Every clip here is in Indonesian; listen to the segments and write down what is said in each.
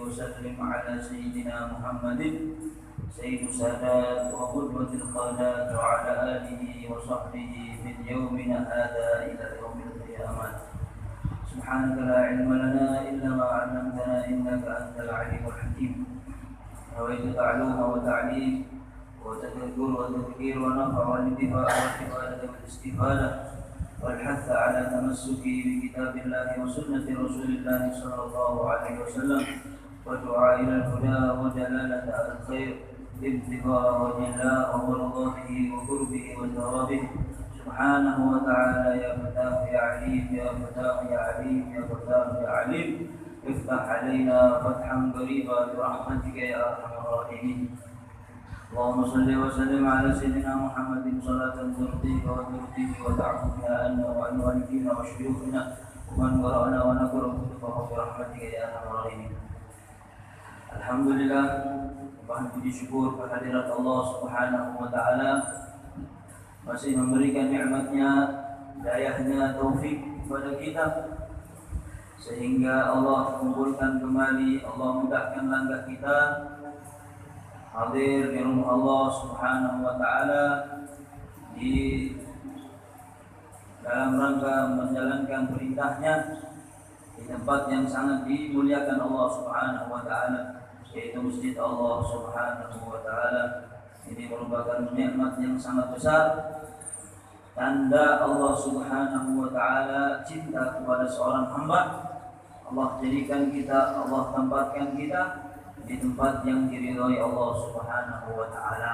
وسلم على سيدنا محمد سيد السادات وقدوة القادات وعلى آله وصحبه من يومنا هذا إلى يوم القيامة. سبحانك لا علم لنا إلا ما علمتنا إنك أنت العليم الحكيم. نويت تعلم وتعليم وتذكر وتذكير ونفع والانتفاع والعبادة والاستفادة والحث على تمسك بكتاب الله وسنة رسول الله صلى الله عليه وسلم ودعاء إلى الهدى ودلالة على الخير ابتغاء وجه الله ومرضاته وقربه وثوابه سبحانه وتعالى. يا فتاح يا عليم يا فتاح يا عليم يا فتاح يا عليم افتح علينا فتحا قريبا برحمتك يا أرحم الراحمين. اللهم صل وسلم على سيدنا محمد صلاة ترضيك وترضيه وتعفونا عنا وعن والدينا وشيوخنا ومن قرأنا ونقرأ كتبه برحمتك يا أرحم الراحمين. Alhamdulillah, bahan puji syukur kehadirat Allah Subhanahu wa Ta'ala masih memberikan nikmatnya, dayahnya, taufik kepada kita sehingga Allah kumpulkan kembali, Allah mudahkan langkah kita hadir di rumah Allah Subhanahu wa Ta'ala di dalam rangka menjalankan perintahnya di tempat yang sangat dimuliakan Allah Subhanahu wa Ta'ala, yaitu Masjid Allah Subhanahu wa Ta'ala. Ini merupakan nikmat yang sangat besar, tanda Allah Subhanahu wa Ta'ala cinta kepada seorang hamba. Allah jadikan kita, Allah tempatkan kita di tempat yang diridhai Allah Subhanahu wa Ta'ala.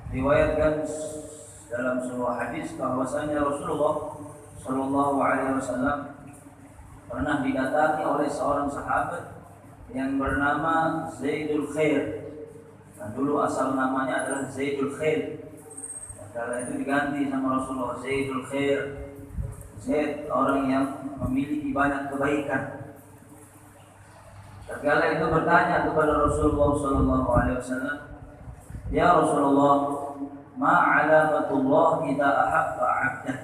Diriwayatkan dalam sebuah hadis bahwasanya Rasulullah Shallallahu Alaihi Wasallam pernah didatangi oleh seorang sahabat yang bernama Zaidul Khair. Nah, dulu asal namanya adalah Zaidul Khair. Setelah itu diganti sama Rasulullah Zaidul Khair. Zaid orang yang memiliki banyak kebaikan. Tatkala itu bertanya kepada Rasulullah Shallallahu Alaihi Wasallam, ya Rasulullah, ma alamatullah idza ahabba 'abdah.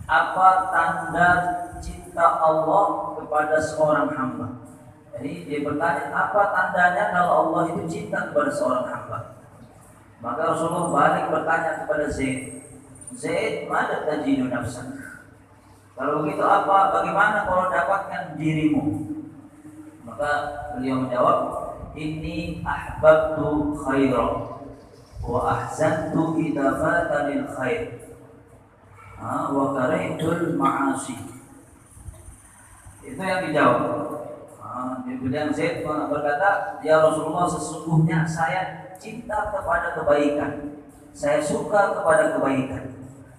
Apa tanda cinta Allah kepada seorang hamba? Jadi dia bertanya, apa tandanya kalau Allah itu cinta kepada seorang hamba? Maka Rasulullah balik bertanya kepada Zaid, Zaid, mana tajidu nafsak? Kalau begitu apa? Bagaimana kalau dapatkan dirimu? Maka beliau menjawab, inni ahbabtu khairan wa ahzantu idza fatanil khair wa karihtul ma'asi. Itu yang dijawab. Kemudian Zaid berkata, ya Rasulullah, sesungguhnya saya cinta kepada kebaikan, saya suka kepada kebaikan,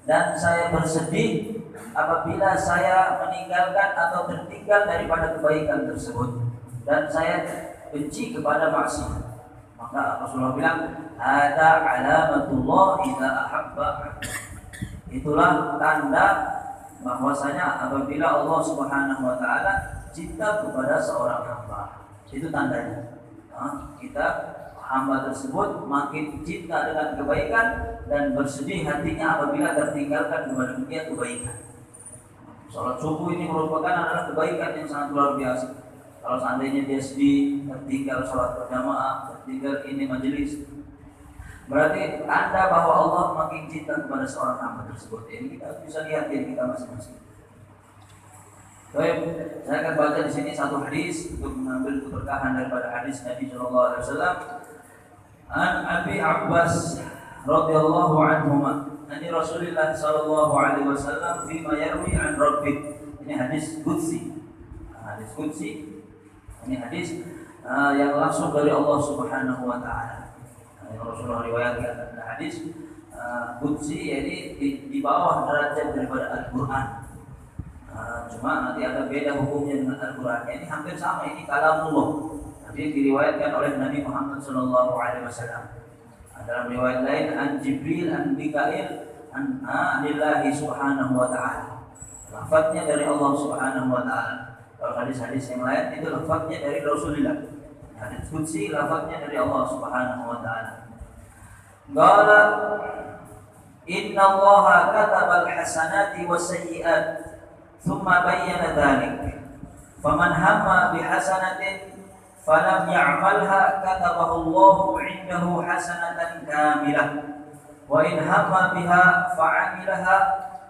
dan saya bersedih apabila saya meninggalkan atau tertinggal daripada kebaikan tersebut, dan saya benci kepada maksiat. Maka Rasulullah bilang, ada alamatullah idza ahabba. Itulah tanda bahwasanya apabila Allah Subhanahu wa Ta'ala cinta kepada seorang hamba, itu tandanya. Kita hamba tersebut makin cinta dengan kebaikan dan bersedih hatinya apabila tertinggalkan kepada dia kebaikan. Salat subuh ini merupakan adalah kebaikan yang sangat luar biasa. Kalau seandainya dia sedih, tertinggal salat berjamaah, tertinggal ini majelis, berarti tanda bahwa Allah makin cinta kepada seorang hamba tersebut. Ini kita bisa lihat diri kita masing-masing. Baik, saya akan baca di sini satu hadis untuk mengambil keberkahan daripada hadis Nabi Sallallahu Alaihi Wasallam. An Abi Abbas radhiyallahu anhuma, ani Rasulullah Sallallahu Alaihi Wasallam fima yarwi an Rabbih. Ini hadis qudsi. Hadis qudsi. Ini hadis yang langsung dari Allah Subhanahu wa Ta'ala. Yang Rasulullah riwayatkan hadis qudsi, jadi di bawah derajat daripada Al-Qur'an. Cuma nanti ada beda hukumnya dengan Al-Qur'an. Ini hampir sama, ini kalamullah. Tapi diriwayatkan oleh Nabi Muhammad sallallahu alaihi wasallam. Dalam riwayat lain an Jibril an Mikail an anillahi subhanahu wa ta'ala. Lafaznya dari Allah Subhanahu wa Ta'ala. Kalau hadis-hadis yang lain itu lafaznya dari Rasulullah. Hadis qudsi lafaznya dari Allah Subhanahu wa Ta'ala. Qala inna Allaha katabal hasanati was sayyi'at thumma bayyana dhalik. Faman hamma bihasanatin falam ya'malha katabahu Allahu 'indahu hasanatan kamilah. Wa in hamma biha fa'amilaha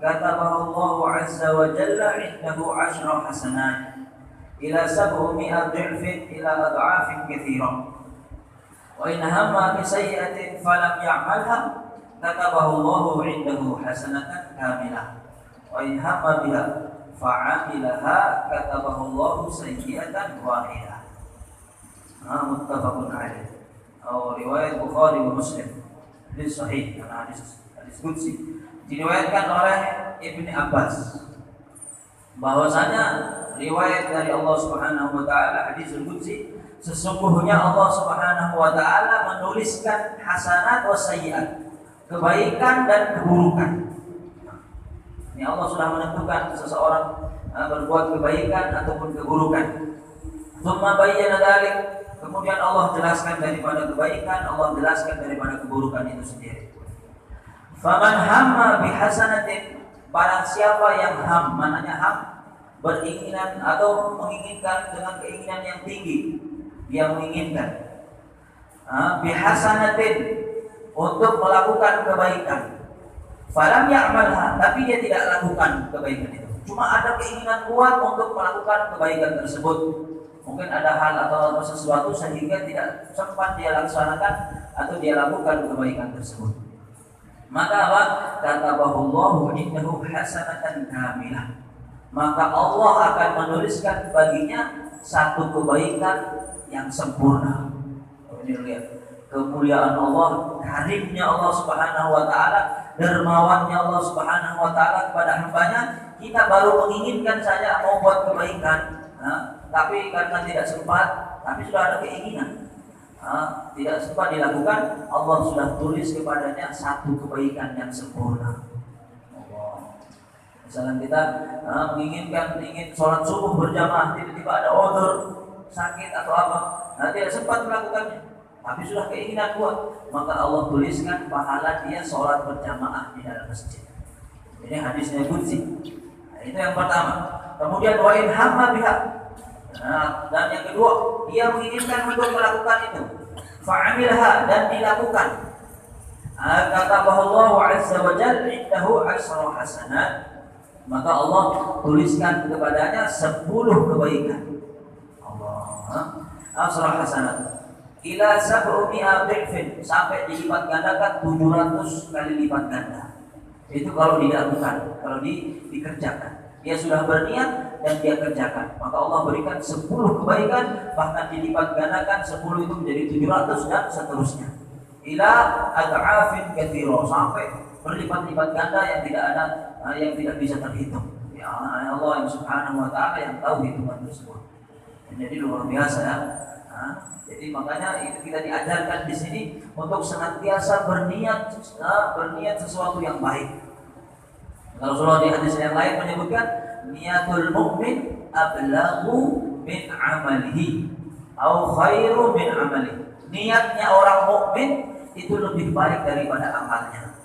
katabahu Allahu 'azza wa jalla 'indahu 'ashra hasanat ila 700 dhifin ila ad'afin katsirah. Wa in hamma bi sayyi'atin falam ya'malha katabahu Allahu 'indahu hasanatan kamilah. Wa in hamma biha fa'amilaha katabahu Allahu sayyi'atan wahidah. Muttafaqun alaih. Atau riwayat Bukhari wa Muslim. Hadis sahih, hadis qudsi. Diriwayatkan oleh Ibnu Abbas bahwasanya riwayat dari Allah Subhanahu wa taala, hadis qudsi, sesungguhnya Allah Subhanahu wa taala menuliskan hasanat wa sayyi'at, kebaikan dan keburukan. Ini Allah sudah menentukan seseorang berbuat kebaikan ataupun keburukan. Tsumma bayyana dzalik, kemudian Allah jelaskan daripada kebaikan, Allah jelaskan daripada keburukan itu sendiri. Faman hamma bihasanatin, barang siapa yang ham, maknanya ham, beringinan atau menginginkan dengan keinginan yang tinggi, dia menginginkan bihasanatin, untuk melakukan kebaikan. Falam ya'malha, tapi dia tidak lakukan kebaikan itu. Cuma ada keinginan kuat untuk melakukan kebaikan tersebut. Mungkin ada hal atau sesuatu sehingga tidak sempat dia laksanakan atau dia lakukan kebaikan tersebut. Maka apa? Katabahu Allahu 'indahu hasanatan kamilah. Maka Allah akan menuliskan baginya satu kebaikan yang sempurna. Ini lihat kemuliaan Allah, karimnya Allah Subhanahu wa taala, dermawannya Allah Subhanahu wa taala kepada hambanya. Kita baru menginginkan saja mau buat kebaikan, tapi karena tidak sempat, tapi sudah ada keinginan, tidak sempat dilakukan, Allah sudah tulis kepadanya satu kebaikan yang sempurna. Misalnya kita ingin sholat subuh berjamaah, tiba-tiba ada order sakit atau apa, tidak sempat melakukannya, tapi sudah keinginan kuat, maka Allah tuliskan pahala dia sholat berjamaah di dalam masjid. Ini hadisnya qudsi. Itu yang pertama. Kemudian wa in hamma biha, dan yang kedua, dia menginginkan untuk melakukan itu, fa'amilha, dan dilakukan. Katabahu Allahu 'azza wa jalla 'indahu 'ashra hasanat, maka Allah tuliskan kepadanya 10 kebaikan. Allah, 'ashra hasanat ila 700 dhifin, sampai dilipat gandakan 700 kali lipat ganda. Itu kalau dilakukan, kalau dikerjakan. Dia sudah berniat dan dia kerjakan, maka Allah berikan 10 kebaikan, bahkan dilipat gandakan 10 itu menjadi 700 dan seterusnya. Ila ad'afin katsira, sampai berlipat-lipat ganda yang tidak ada, yang tidak bisa terhitung. Ya Allah yang Subhanahu wa taala yang tahu hitungan tersebut. Jadi luar biasa ya. Jadi makanya itu kita diajarkan di sini untuk senantiasa berniat sesuatu yang baik. Rasulullah di hadis yang lain menyebutkan niatul mukmin ablaghu min amalihi au khairu min amalihi. Niatnya orang mukmin itu lebih baik daripada amalnya.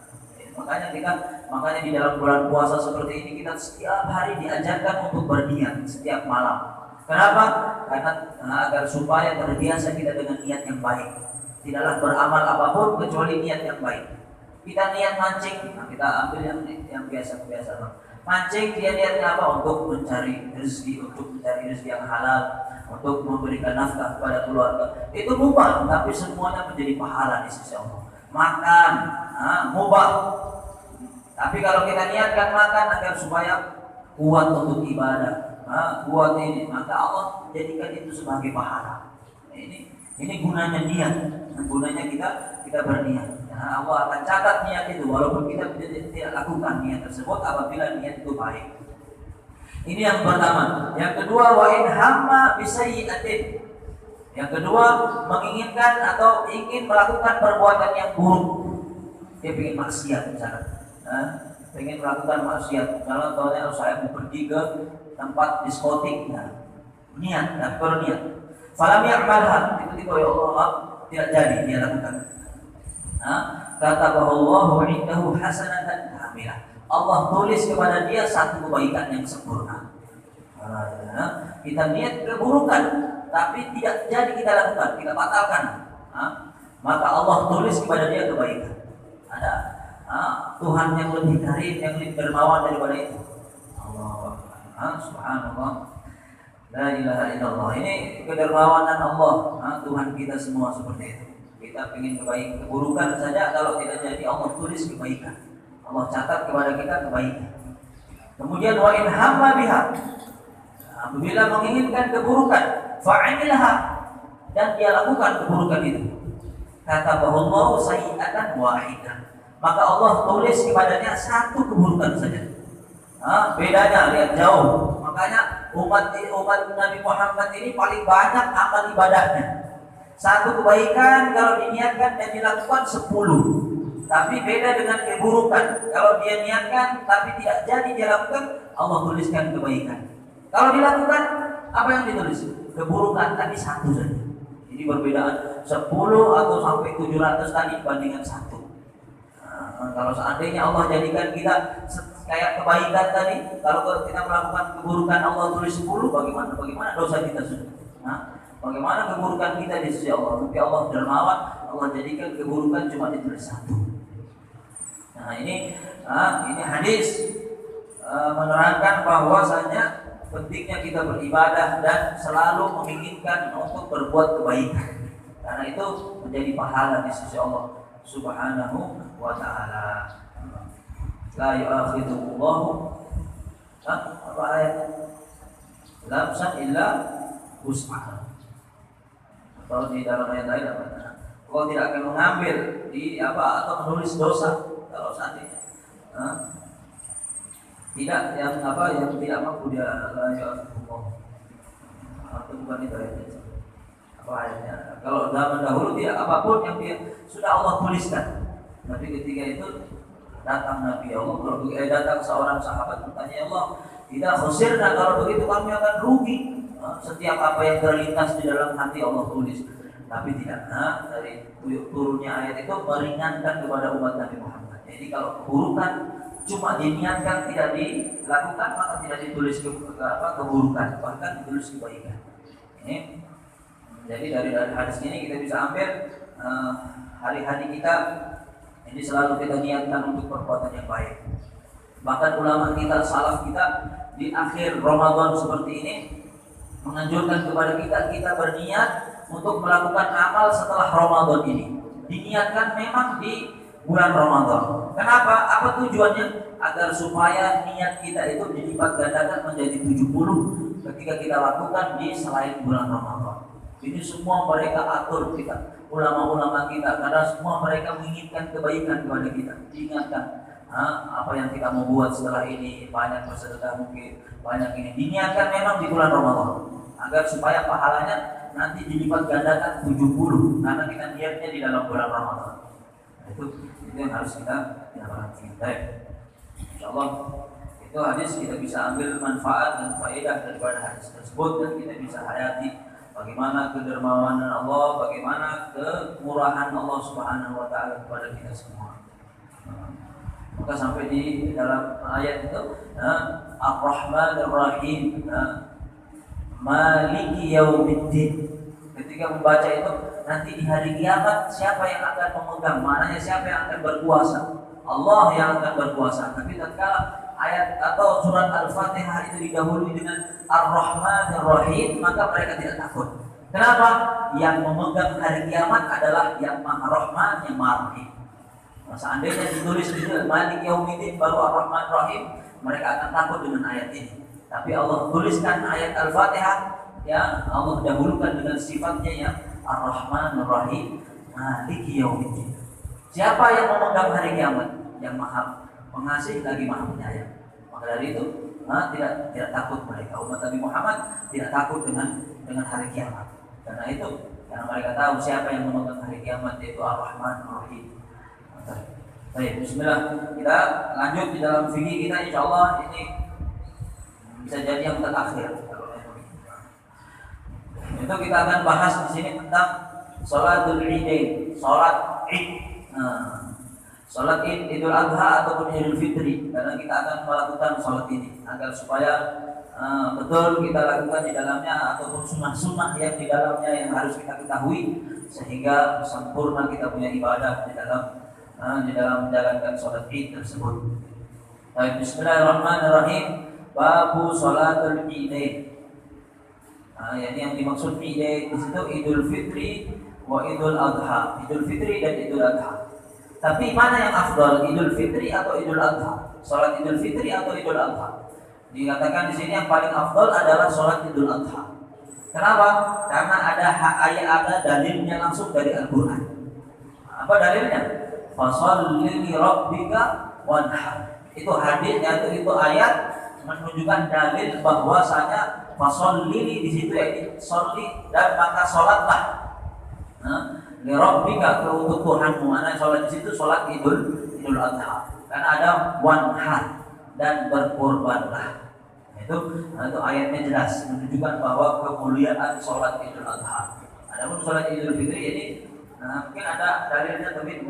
Makanya di dalam bulan puasa seperti ini kita setiap hari diajarkan untuk berniat setiap malam. Kenapa? Karena agar supaya terbiasa kita dengan niat yang baik. Tidaklah beramal apapun kecuali niat yang baik. Kita niat mancing, kita ambil yang biasa-biasa. Mancing dia niatnya apa? Untuk mencari rezeki, untuk mencari rezeki yang halal, untuk memberikan nafkah kepada keluarga. Itu mubah, tapi semuanya menjadi pahala di sisi Allah. Makan, mubah. Tapi kalau kita niatkan makan agar supaya kuat untuk ibadah, kuat ini, maka Allah jadikan itu sebagai pahala. Ini gunanya niat, gunanya kita berniat. Allah akan catat niat itu walaupun kita tidak lakukan niat tersebut apabila niat itu baik. Ini yang pertama. Yang kedua, wa in hamma bisayyi'atin. Yang kedua, menginginkan atau ingin melakukan perbuatan yang buruk. Dia ingin maksiat misalnya. Ingin melakukan maksiat. Contohnya saya mau pergi ke tempat diskotik, niat dan berniat. Falam ya'malha, tiba-tiba ya Allah tidak jadi dia lakukan. Katabahu Allahu 'indahu hasanatan kamilah. Allah tulis kepada dia satu kebaikan yang sempurna. Kita niat keburukan, tapi tidak jadi kita lakukan, kita batalkan. Maka Allah tulis kepada dia kebaikan. Ada Tuhan yang lebih karim, yang lebih dermawan daripada itu. Allah, subhanallah, la ilaha illallah. Ini kedermawanan Allah. Tuhan kita semua seperti itu. Kita ingin kebaikan, keburukan saja kalau tidak jadi Allah tulis kebaikan. Allah catat kepada kita kebaikan. Kemudian wa in hamma biha, apabila menginginkan keburukan, fa'amilha, dan dia lakukan keburukan itu, kata bahwa sayyi'atan wahidah, maka Allah tulis kepadanya satu keburukan saja. Bedanya lihat jauh. Makanya umat Nabi Muhammad ini paling banyak amal ibadahnya. Satu kebaikan kalau diniatkan dan dilakukan 10. Tapi beda dengan keburukan. Kalau dia niatkan tapi tidak jadi dia lakukan, Allah tuliskan kebaikan. Kalau dilakukan, apa yang ditulis? Keburukan tadi satu saja. Jadi perbedaan 10 atau sampai 700 tadi dibandingkan satu. Kalau seandainya Allah jadikan kita kayak kebaikan tadi, kalau kita melakukan keburukan Allah tulis 10, bagaimana dosa kita sudah? Bagaimana keburukan kita di sisi Allah? Tapi Allah dermawan, Allah jadikan keburukan cuma ditulis satu. Nah ini hadis menerangkan bahwasanya pentingnya kita beribadah dan selalu menginginkan untuk berbuat kebaikan. Karena itu menjadi pahala di sisi Allah Subhanahu wa ta'ala. La yu'akhidullahu apa ayat? Nafsan illa wus'aha. Atau di dalam ayat lain apa? Allah tidak akan mengambil atau menulis dosa kalau seandainya tidak yang tidak mampu dia la yu'akhidullahu. Atau bukan itu ayatnya. Apa ayatnya? Kalau zaman dahulu tidak apapun yang dia sudah Allah tuliskan. Tapi ketika itu datang Nabi Allah, datang seorang sahabat bertanya, ya Allah, tidak khusirna, kalau begitu kami akan rugi. Setiap apa yang terlintas di dalam hati Allah tulis. Tapi tidak. Dari turunnya ayat itu meringankan kepada umat Nabi Muhammad. Jadi kalau keburukan cuma diniatkan tidak dilakukan, maka tidak ditulis keburukan, bahkan ditulis kebaikan. Ini jadi dari hadis ini kita bisa ambil hari-hari kita ini selalu kita niatkan untuk perbuatan yang baik. Bahkan ulama kita, salaf kita di akhir Ramadan seperti ini menganjurkan kepada kita berniat untuk melakukan amal setelah Ramadan ini. Diniatkan memang di bulan Ramadan. Kenapa? Apa tujuannya? Agar supaya niat kita itu dilipat gandakan menjadi 70 ketika kita lakukan di selain bulan Ramadan. Ini semua mereka atur kita, ulama-ulama kita, karena semua mereka menginginkan kebaikan kepada kita. Diingatkan apa yang kita mau buat setelah ini, banyak bersedekah mungkin, banyak ini. Diniatkan memang di bulan Ramadan agar supaya pahalanya nanti dilipat gandakan 70 karena kita niatnya di dalam bulan Ramadan. Itu yang harus kita perhatikan. Baik. Insyaallah itu hadis kita bisa ambil manfaat dan faedah daripada hadis tersebut dan kita bisa hayati bagaimana kedermawanan Allah, bagaimana kemurahan Allah Subhanahu wa ta'ala kepada kita semua. Maka sampai di dalam ayat itu Ar-Rahman Ar-Rahim, Maliki Yaumiddin. Ketika membaca itu nanti di hari kiamat siapa yang akan memegang? Maknanya siapa yang akan berkuasa? Allah yang akan berkuasa. Tapi tatkala ayat atau surat Al-Fatihah itu didahului dengan Ar-Rahman Ar-Rahim, maka mereka tidak takut. Kenapa? Yang memegang hari kiamat adalah yang Maha Rahman, yang Maha Rahim. Seandainya ditulis di Malik Yaumiddin baru Ar-Rahman Ar-Rahim, mereka akan takut dengan ayat ini. Tapi Allah tuliskan ayat Al-Fatihah, ya Allah dahulukan dengan sifatnya yang Ar-Rahman Ar-Rahim, Malik Yaumiddin. Siapa yang memegang hari kiamat? Yang Maha Pengasih lagi Maha Penyayang. Maka dari itu tidak takut mereka. Umat Nabi Muhammad tidak takut dengan hari kiamat. Karena mereka tahu siapa yang memegang hari kiamat, yaitu Ar-Rahman Ar-Rahim. Baik, bismillah. Kita lanjut di dalam fikih kita, insyaallah ini bisa jadi yang terakhir. Itu kita akan bahas di sini tentang Sholatul Idain, sholat Id. Salat Idul Adha ataupun Idul Fitri, karena kita akan melakukan salat ini agar supaya betul kita lakukan di dalamnya ataupun sunnah-sunnah yang di dalamnya yang harus kita ketahui sehingga sempurna kita punya ibadah di dalam menjalankan salat Id tersebut. Baik, bismillahirrahmanirrahim. Babu salatul Idain. Ini yang dimaksud Idain di situ Idul Fitri wa Idul Adha. Idul Fitri dan Idul Adha. Tapi mana yang afdal, Idul Fitri atau Idul Adha? Salat Idul Fitri atau Idul Adha? Dikatakan di sini yang paling afdal adalah salat Idul Adha. Kenapa? Karena ada dalilnya langsung dari Al-Qur'an. Apa dalilnya? Fasholli li rabbika wanhar. Itu hadisnya, itu ayat menunjukkan dalil bahwasanya fasholli di situ ya sholli dan maka salatlah. Li rabbika untuk Tuhanmu. Mana salat di situ salat Idul Adha. Karena ada wanhar dan berkorbanlah. Itu ayatnya jelas menunjukkan bahwa kemuliaan sholat Idul Adha. Adapun sholat Idul Fitri ini mungkin ada dalilnya tapi